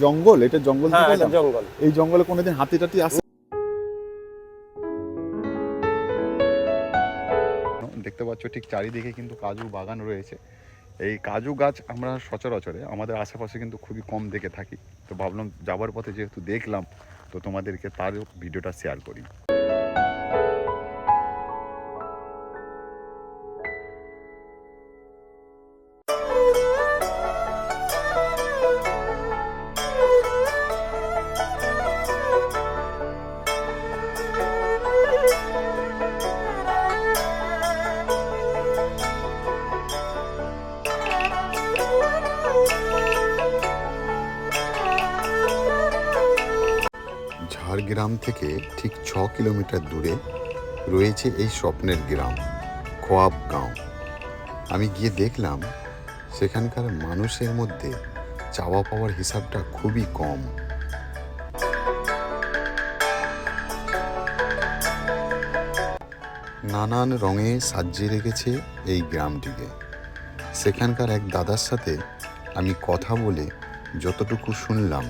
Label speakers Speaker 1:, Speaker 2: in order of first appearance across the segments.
Speaker 1: জঙ্গল, এটা জঙ্গল
Speaker 2: হ্যাঁ,
Speaker 1: থেকে
Speaker 2: এটা
Speaker 1: এলাম।
Speaker 2: জঙ্গল।
Speaker 1: এই জঙ্গলে কোনোদিন হাতি টাতি আসে? দেখতে পাচ্ছ ঠিক চারিদিকে কিন্তু কাজু বাগান রয়েছে। এই কাজু গাছ আমরা সচরাচরে আমাদের আশেপাশে কিন্তু খুবই কম দেখে থাকি। তো ভাবলাম যাবার পথে যেহেতু দেখলাম, তো তোমাদেরকে তার ভিডিওটা শেয়ার করি। ঝাড়গ্রাম থেকে ঠিক 6 কিলোমিটার দূরে রয়েছে এই স্বপ্নের গ্রাম খোয়াব গাঁও। আমি গিয়ে দেখলাম সেখানকার মানুষের মধ্যে চাওয়া পাওয়ার হিসাবটা খুবই কম। নানান রঙে সাজিয়ে রেখেছে এই গ্রামটিকে। সেখানকার এক দাদার সাথে আমি কথা বলে যতটুকু শুনলাম,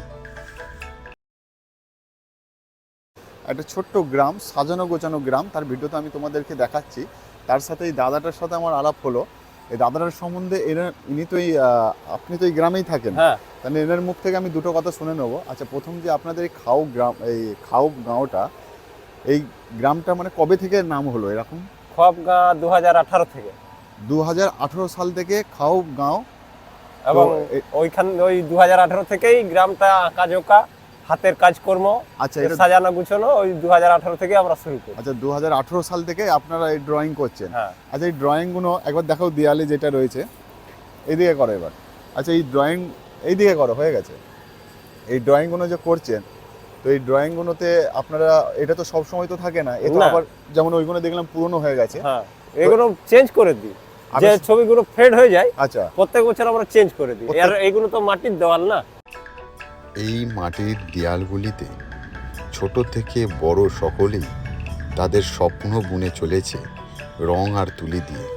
Speaker 1: একটা ছোট্ট গ্রাম, সাজানো গোছানো গ্রাম, তার ভিডিওতে আমি তোমাদেরকে দেখাচ্ছি। তার সাথে এই দাদাটার সাথে আমার আলাপ হলো। এই দাদাটার সম্বন্ধে ইনি তো আপনি তো এই গ্রামেই থাকেন,
Speaker 2: হ্যাঁ,
Speaker 1: তাহলে এনার মুখ থেকে আমি দুটো কথা শুনে নেবো। আচ্ছা, প্রথম যে আপনাদের এই খাও গাঁওটা, এই গ্রামটা মানে কবে থেকে নাম হলো এরকম?
Speaker 2: খোয়াবগাঁ 2018 থেকে।
Speaker 1: 2018 সাল থেকে খাও গাঁও।
Speaker 2: এবং
Speaker 1: তো
Speaker 2: ওই 2018 থেকেই গ্রামটা আঁকাঝোঁকা হাতের কাজকর্ম,
Speaker 1: আচ্ছা, এটা
Speaker 2: সাজানো গুছানো ওই 2018 থেকে আমরা শুরু করি।
Speaker 1: আচ্ছা 2018 সাল থেকে আপনারা এই ড্রয়িং করছেন।
Speaker 2: হ্যাঁ,
Speaker 1: আচ্ছা, এই ড্রয়িংগুলো একবার দেখাও, দেয়ালে যেটা রয়েছে এইদিকে করো এবার। আচ্ছা, এই ড্রয়িং এইদিকে করো, হয়ে গেছে। এই ড্রয়িংগুলো যে করছেন, তো এই ড্রয়িংগুলোতে আপনারা, এটা তো সব সময় তো থাকে না, এটা
Speaker 2: না।
Speaker 1: আবার যেমন ওইগুলো দেখলাম পুরনো হয়ে গেছে।
Speaker 2: হ্যাঁ, এগুলো চেঞ্জ করে দিই। যে ছবিগুলো ফেড হয়ে যায়
Speaker 1: আচ্ছা,
Speaker 2: প্রত্যেক বছর আমরা চেঞ্জ করে দিই। আর এইগুলো তো মাটির দেওয়াল না।
Speaker 3: এই মাটির দেয়ালগুলিতে ছোট থেকে বড় সকলেই তাদের স্বপ্ন বুনে চলেছে রং আর তুলি দিয়ে।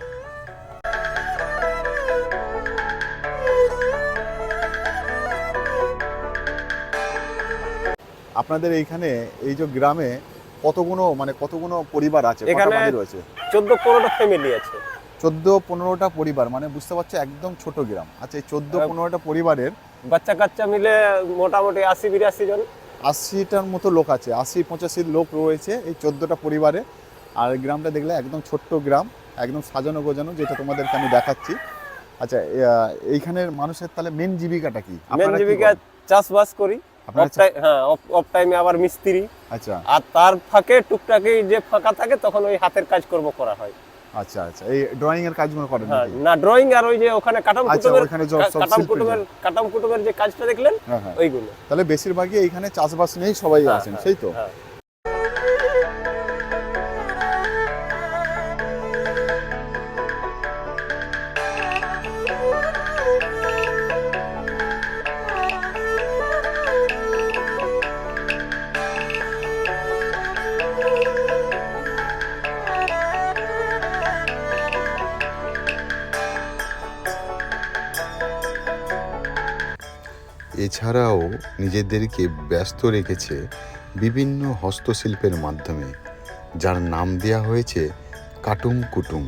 Speaker 1: আপনাদের এইখানে এই যে গ্রামে কতগুলো পরিবার আছে, কটা
Speaker 2: এখানে
Speaker 1: বাড়ি রয়েছে?
Speaker 2: 14-15টা ফ্যামিলি আছে।
Speaker 1: 14-15টা পরিবার, মানে বুঝতে পারছো একদম ছোট গ্রাম। আচ্ছা, এই 14-15টা পরিবারের
Speaker 2: বাচ্চা কাচ্চা মিলে মোটামুটি 80-82 জন।
Speaker 1: 80টার মতো লোক আছে, 80-85 লোক রয়েছে এই 14টা পরিবারে। আর গ্রামটা দেখলে একদম ছোট্ট গ্রাম, একদম সাজানো গোজানো, যেটা তোমাদেরকে আমি দেখাচ্ছি। আচ্ছা, এইখানের মানুষের তাহলে মেন জীবিকাটা কি?
Speaker 2: মেন
Speaker 1: আপনারা কি
Speaker 2: জীবিকা
Speaker 1: করেন?
Speaker 2: চাষবাস করি।
Speaker 1: আপনারা
Speaker 2: হ্যাঁ, অফ টাইমে আবার মিস্ত্রি।
Speaker 1: আচ্ছা
Speaker 2: আর তার ফাঁকে টুকটাকি যে ফাঁকা থাকে তখন ওই হাতের কাজকর্ম করা হয়।
Speaker 1: আচ্ছা আচ্ছা, এই ড্রয়িং এর কাজগুলো করেন
Speaker 2: হ্যাঁ,
Speaker 1: নাকি?
Speaker 2: না ড্রয়িং আর ওই যে ওখানে
Speaker 1: আচ্ছা, ওখানে সব শিল্পীরা।
Speaker 2: কাটাম কুটুমের যে কাজটা দেখলেন
Speaker 1: হ্যাঁ হ্যাঁ,
Speaker 2: ওইগুলো।
Speaker 1: তাহলে বেশিরভাগই এইখানে চাষবাস নিয়েই সবাই
Speaker 2: হ্যাঁ,
Speaker 1: আছেন,
Speaker 2: হ্যাঁ,
Speaker 1: সেই তো?
Speaker 2: হ্যাঁ।
Speaker 3: এছাড়াও নিজেদেরকে ব্যস্ত রেখেছে বিভিন্ন হস্তশিল্পের মাধ্যমে, যার নাম দেয়া হয়েছে কাটুম কুটুম।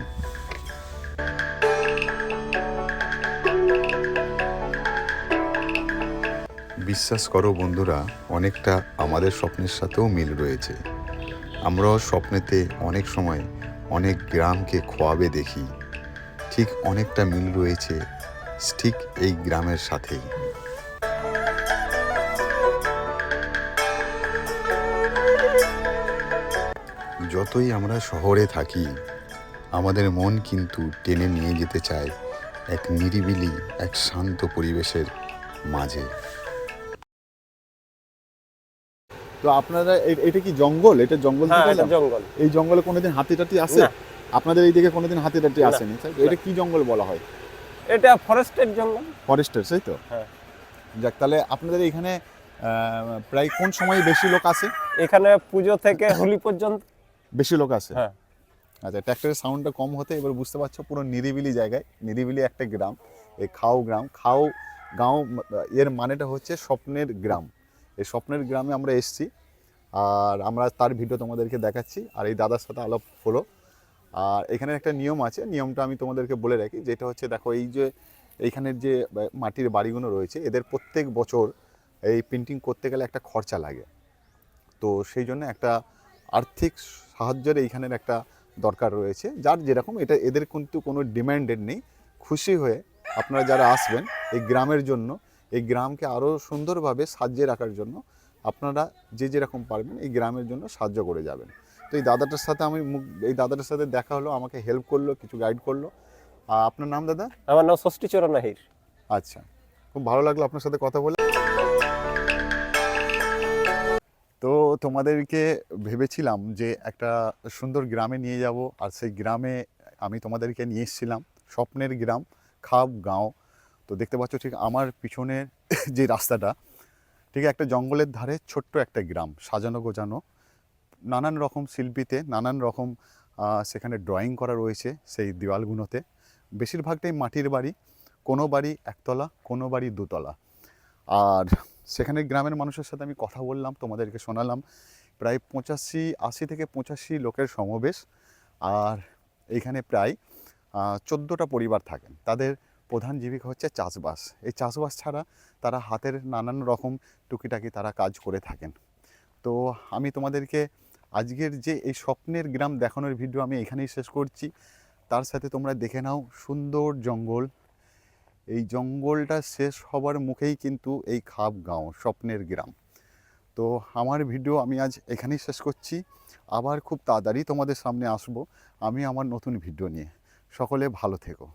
Speaker 3: বিশ্বাস করো বন্ধুরা, অনেকটা আমাদের স্বপ্নের সাথেও মিল রয়েছে। আমরাও স্বপ্নেতে অনেক সময় অনেক গ্রামকে খোয়াবে দেখি, ঠিক অনেকটা মিল রয়েছে ঠিক এই গ্রামের সাথেই। যতই আমরা শহরে থাকি, আমাদের মন কিন্তু টেনে নিয়ে যেতে চায় এক নিরিবিলি, এক শান্ত পরিবেশের মাঝে।
Speaker 1: তো আপনারা এটা কি জঙ্গল? এটা জঙ্গল
Speaker 2: হ্যাঁ,
Speaker 1: থেকে
Speaker 2: এটা
Speaker 1: এলাম?
Speaker 2: জঙ্গল।
Speaker 1: এই জঙ্গলে কোনোদিন হাতি টাতি আসে?
Speaker 2: না।
Speaker 1: আপনাদের এইদিকে কোনোদিন হাতি টাতি
Speaker 2: না।
Speaker 1: আসেনি, তাই তো? এটা কি জঙ্গল বলা হয়?
Speaker 2: এটা ফরেস্টের জঙ্গল।
Speaker 1: ফরেস্টের, সেই তো?
Speaker 2: হ্যাঁ।
Speaker 1: যাক, তাহলে আপনাদের এইখানে প্রায় কোন সময় বেশি লোক আসে?
Speaker 2: এখানে পুজো থেকে হোলি পর্যন্ত
Speaker 1: বেশি লোক আসে?
Speaker 2: হ্যাঁ।
Speaker 1: আচ্ছা, ট্র্যাক্টরের সাউন্ডটা কম হতে এবার বুঝতে পারছো পুরো নিরিবিলি জায়গায়, নিরিবিলি একটা গ্রাম, এই খাও
Speaker 3: গাঁও এর মানেটা হচ্ছে স্বপ্নের গ্রাম। এই স্বপ্নের গ্রামে আমরা এসেছি, আর আমরা তার ভিডিও তোমাদেরকে দেখাচ্ছি, আর এই দাদার সাথে আলাপ হলো। আর এখানে একটা নিয়ম আছে, নিয়মটা আমি তোমাদেরকে বলে রাখি, যেটা হচ্ছে দেখো এই যে এইখানের যে মাটির বাড়িগুলো রয়েছে, এদের প্রত্যেক বছর এই পেন্টিং করতে গেলে একটা খরচা লাগে। তো সেই জন্য একটা আর্থিক সাহায্যের এইখানের একটা দরকার রয়েছে, যার যেরকম, এটা এদের কিন্তু কোনো ডিম্যান্ডেড নেই। খুশি হয়ে আপনারা যারা আসবেন এই গ্রামের জন্য, এই গ্রামকে আরও সুন্দরভাবে সাজিয়ে রাখার জন্য আপনারা যে যেরকম পারবেন এই গ্রামের জন্য সাহায্য করে যাবেন। তো এই দাদাটার সাথে এই দাদাটার সাথে দেখা হলো, আমাকে হেল্প করলো, কিছু গাইড করলো। আপনার নাম দাদা?
Speaker 2: আমার নাম ষষ্ঠীচরণ আহির।
Speaker 3: আচ্ছা, খুব ভালো লাগলো আপনার সাথে কথা বলে। তো তোমাদেরকে ভেবেছিলাম যে একটা সুন্দর গ্রামে নিয়ে যাব, আর সেই গ্রামে আমি তোমাদেরকে নিয়ে এসেছিলাম, স্বপ্নের গ্রাম খাপ গাঁও। তো দেখতে পাচ্ছ ঠিক আমার পিছনের যে রাস্তাটা, ঠিক একটা জঙ্গলের ধারে ছোট্ট একটা গ্রাম, সাজানো গোছানো, নানান রকম শিল্পীতে নানান রকম সেখানে ড্রয়িং করা রয়েছে সেই দেওয়ালগুলোতে। বেশিরভাগটাই মাটির বাড়ি, কোনো বাড়ি একতলা, কোনো বাড়ি দুতলা। আর সেখানে গ্রামের মানুষের সাথে আমি কথা বললাম, তোমাদেরকে শোনালাম। প্রায় 80 থেকে 85 লোকের সমাবেশ। আর এইখানে প্রায় 14টা পরিবার থাকেন। তাদের প্রধান জীবিকা হচ্ছে চাষবাস। এই চাষবাস ছাড়া তারা হাতের নানান রকম টুকিটাকি তারা কাজ করে থাকেন। তো আমি তোমাদেরকে আজকের যে এই স্বপ্নের গ্রাম দেখানোর ভিডিও আমি এখানেই শেষ করছি। তার সাথে তোমরা দেখে নাও সুন্দর জঙ্গল। এই জঙ্গলটা শেষ হবার মুখেই কিন্তু এই খাপ গাঁও, স্বপ্নের গ্রাম। তো আমার ভিডিও আমি আজ এখানেই শেষ করছি। আবার খুব তাড়াতাড়ি তোমাদের সামনে আসব আমি আমার নতুন ভিডিও নিয়ে। সকলে ভালো থেকো।